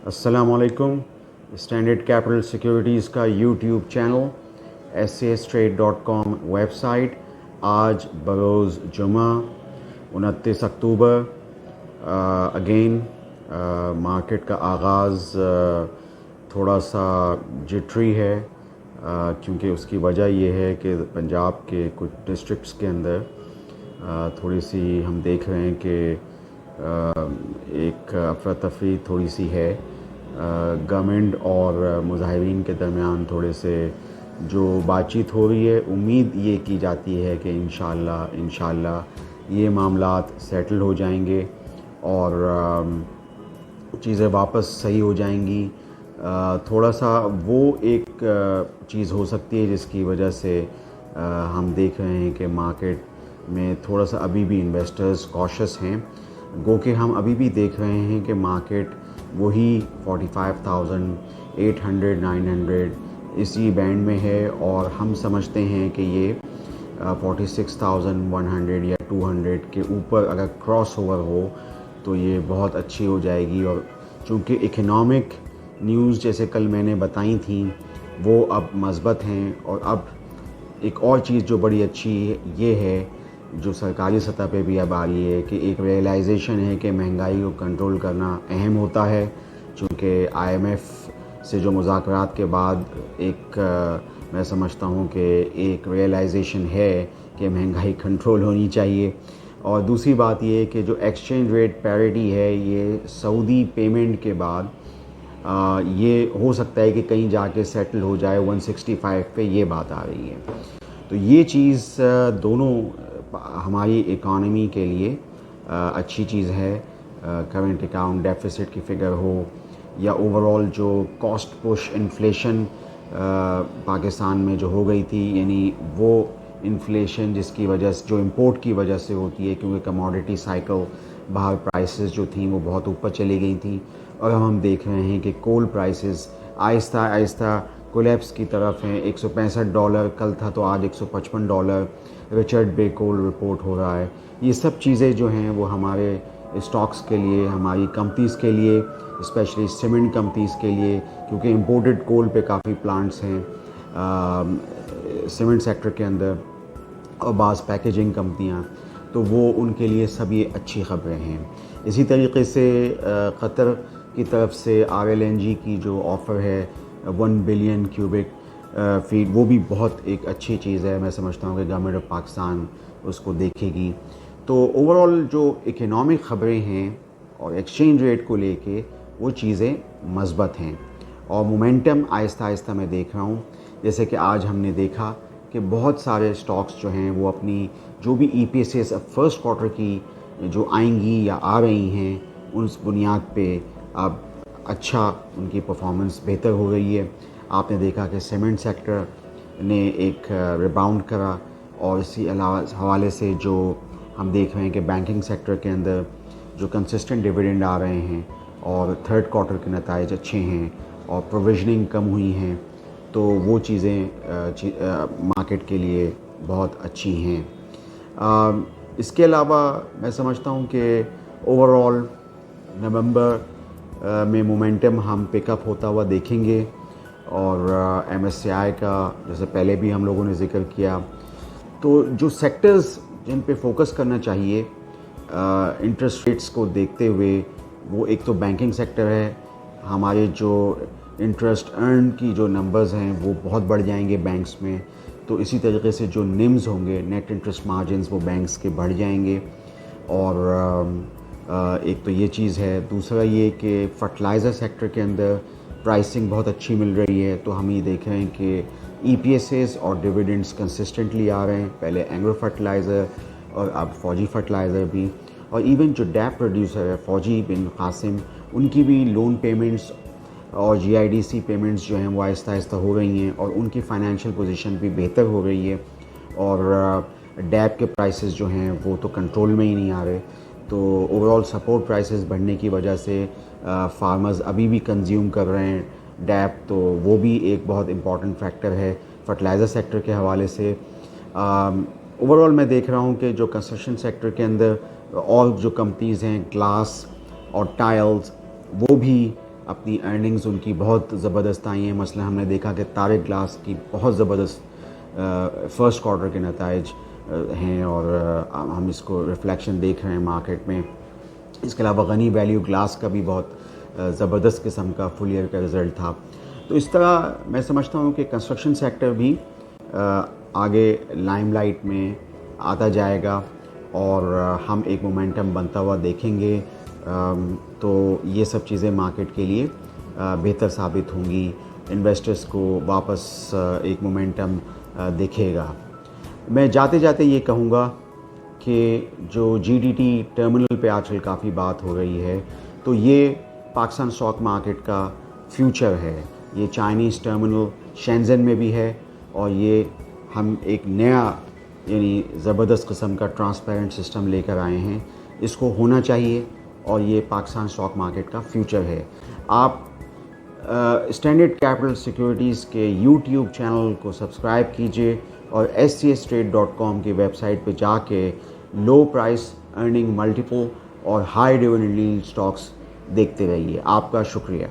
अस्सलाम वालेकुम। Standard capital securities का यूट्यूब चैनल, sastrade.com वेबसाइट। आज बरोज़ जुमा 29 अक्टूबर अगेन मार्केट का आगाज़ थोड़ा सा जिटरी है, क्योंकि उसकी वजह यह है कि पंजाब के कुछ डिस्ट्रिक्ट्स के अंदर थोड़ी सी हम देख रहे हैं कि एक अफरा तफरी थोड़ी सी है। गवर्नमेंट और मुजाहिरीन के दरमियान थोड़े से जो बातचीत हो रही है, उम्मीद ये की जाती है कि इंशाअल्लाह ये मामलात सेटल हो जाएंगे और चीज़ें वापस सही हो जाएंगी। थोड़ा सा वो एक चीज़ हो सकती है जिसकी वजह से हम देख रहे हैं कि मार्केट में थोड़ा सा अभी भी इन्वेस्टर्स कॉशियस हैं। गो कि हम अभी भी देख रहे हैं कि मार्केट वही 45,800 900 इसी बैंड में है, और हम समझते हैं कि ये 46,100 या 200 के ऊपर अगर क्रॉस ओवर हो तो ये बहुत अच्छी हो जाएगी। और चूँकि इकनॉमिक न्यूज़ जैसे कल मैंने बताई थी वो अब मज़बूत हैं, और अब एक और चीज़ जो बड़ी अच्छी ये है जो सरकारी सतह पे भी अब आ रही है कि एक रियलाइजेशन है कि महंगाई को कंट्रोल करना अहम होता है। चूँकि IMF से जो मुज़ाकरात के बाद एक मैं समझता हूँ कि एक रियलाइजेशन है कि महंगाई कंट्रोल होनी चाहिए। और दूसरी बात ये कि जो एक्सचेंज रेट पैरिटी है, ये सऊदी पेमेंट के बाद ये हो सकता है कि कहीं जाके सेटल हो जाए 165 पे, ये बात आ रही है। तो ये चीज़ दोनों हमारी इकॉनमी के लिए अच्छी चीज़ है। करंट अकाउंट डेफिसिट की फ़िगर हो या ओवरऑल जो कॉस्ट पुश इन्फ्लेशन पाकिस्तान में जो हो गई थी, यानी वो इन्फ्लेशन जिसकी वजह से जो इंपोर्ट की वजह से होती है, क्योंकि कमोडिटी साइकिल बाहर प्राइसेस जो थी वो बहुत ऊपर चली गई थी, और हम देख रहे हैं कि कोल प्राइसेस आहिस्ता आहिस्ता कोलैप्स की तरफ हैं। $165 कल था तो आज $155 रिचर्ड बे कोल रिपोर्ट हो रहा है। ये सब चीज़ें जो हैं वो हमारे स्टॉक्स के लिए, हमारी कंपनीज़ के लिए, स्पेशली सीमेंट कंपनीज़ के लिए, क्योंकि इंपोर्टेड कोल पे काफ़ी प्लांट्स हैं सीमेंट सेक्टर के अंदर, और बाज़ पैकेजिंग कंपनियां, तो वो उनके लिए सब ये अच्छी ख़बरें हैं। इसी तरीके से क़तर की तरफ से RLNG की जो ऑफ़र है 1 बिलियन क्यूबिक फीट, वो भी बहुत एक अच्छी चीज़ है। मैं समझता हूँ कि गवर्नमेंट ऑफ पाकिस्तान उसको देखेगी। तो ओवरऑल जो इकनॉमिक ख़बरें हैं और एक्सचेंज रेट को लेके वो चीज़ें मज़बूत हैं, और मोमेंटम आहिस्ता आहिस्ता मैं देख रहा हूँ। जैसे कि आज हमने देखा कि बहुत सारे स्टॉक्स जो हैं वो अपनी जो भी EPSs अब फर्स्ट क्वार्टर की जो आएंगी या आ रही हैं, उस बुनियाद पे अब अच्छा उनकी परफॉर्मेंस बेहतर हो रही है। आपने देखा कि सीमेंट सेक्टर ने एक रिबाउंड करा, और इसी अलावा हवाले से जो हम देख रहे हैं कि बैंकिंग सेक्टर के अंदर जो कंसिस्टेंट डिविडेंड आ रहे हैं और थर्ड क्वार्टर के नताइज अच्छे हैं और प्रोविजनिंग कम हुई हैं, तो वो चीज़ें मार्केट के लिए बहुत अच्छी हैं। इसके अलावा मैं समझता हूँ कि ओवरऑल नवंबर में मोमेंटम हम पिकअप होता हुआ देखेंगे, और MSCI का जैसे पहले भी हम लोगों ने ज़िक्र किया, तो जो सेक्टर्स जिन पे फोकस करना चाहिए इंटरेस्ट रेट्स को देखते हुए, वो एक तो बैंकिंग सेक्टर है। हमारे जो इंटरेस्ट अर्न की जो नंबर्स हैं वो बहुत बढ़ जाएंगे बैंक्स में, तो इसी तरीके से जो निम्स होंगे, नेट इंटरेस्ट मार्जिन्स, वो बैंक्स के बढ़ जाएंगे। और एक तो ये चीज़ है। दूसरा ये कि फर्टिलाइज़र सेक्टर के अंदर प्राइसिंग बहुत अच्छी मिल रही है, तो हम ये देख रहे हैं कि EPSs और डिविडेंड्स कंसिस्टेंटली आ रहे हैं। पहले एंग्रो फर्टिलाइज़र और अब फौजी फर्टिलाइज़र भी, और इवन जो डैप प्रोड्यूसर है फौजी बिन कासिम, उनकी भी लोन पेमेंट्स और GIDC पेमेंट्स जो हैं वो आहिस्ता आहिस्ता हो रही हैं, और उनकी फ़ाइनेंशियल पोजीशन भी बेहतर हो रही है। और डैप के प्राइसेस जो हैं वो तो कंट्रोल में ही नहीं आ रहे, तो ओवरऑल सपोर्ट प्राइसेस बढ़ने की वजह से फार्मर्स अभी भी कंज्यूम कर रहे हैं डैप, तो वो भी एक बहुत इम्पॉर्टेंट फैक्टर है फर्टिलाइज़र सेक्टर के हवाले से। ओवरऑल मैं देख रहा हूँ कि जो कंस्ट्रक्शन सेक्टर के अंदर और जो कंपनीज़ हैं ग्लास और टाइल्स, वो भी اپنی ارننگز ان کی بہت زبردست آئی ہیں. مثلا ہم نے دیکھا کہ طارق گلاس کی بہت زبردست فرسٹ کوارٹر کے نتائج ہیں اور ہم اس کو ریفلیکشن دیکھ رہے ہیں مارکیٹ میں. اس کے علاوہ غنی ویلیو گلاس کا بھی بہت زبردست قسم کا فل ایئر کا رزلٹ تھا. تو اس طرح میں سمجھتا ہوں کہ کنسٹرکشن سیکٹر بھی آگے لائم لائٹ میں آتا جائے گا اور ہم ایک مومنٹم بنتا ہوا دیکھیں گے. تو یہ سب چیزیں مارکیٹ کے لیے بہتر ثابت ہوں گی. انویسٹرز کو واپس ایک مومنٹم دکھے گا. میں جاتے جاتے یہ کہوں گا کہ جو جی ڈی ٹی ٹرمینل پہ آج کل کافی بات ہو رہی ہے تو یہ پاکستان اسٹاک مارکیٹ کا فیوچر ہے. یہ چائنیز ٹرمینل شینزن میں بھی ہے اور یہ ہم ایک نیا یعنی زبردست قسم کا ٹرانسپیرنٹ سسٹم لے کر آئے ہیں. اس کو ہونا چاہیے اور یہ پاکستان اسٹاک مارکیٹ کا فیوچر ہے. آپ اسٹینڈرڈ کیپٹل سیکیورٹیز کے یوٹیوب چینل کو سبسکرائب کیجیے اور SCStrade.com کی ویب سائٹ پہ جا کے لو پرائس ارننگ ملٹیپل اور ہائی ڈیویڈنڈ ییلڈ اسٹاکس دیکھتے رہیے. آپ کا شکریہ.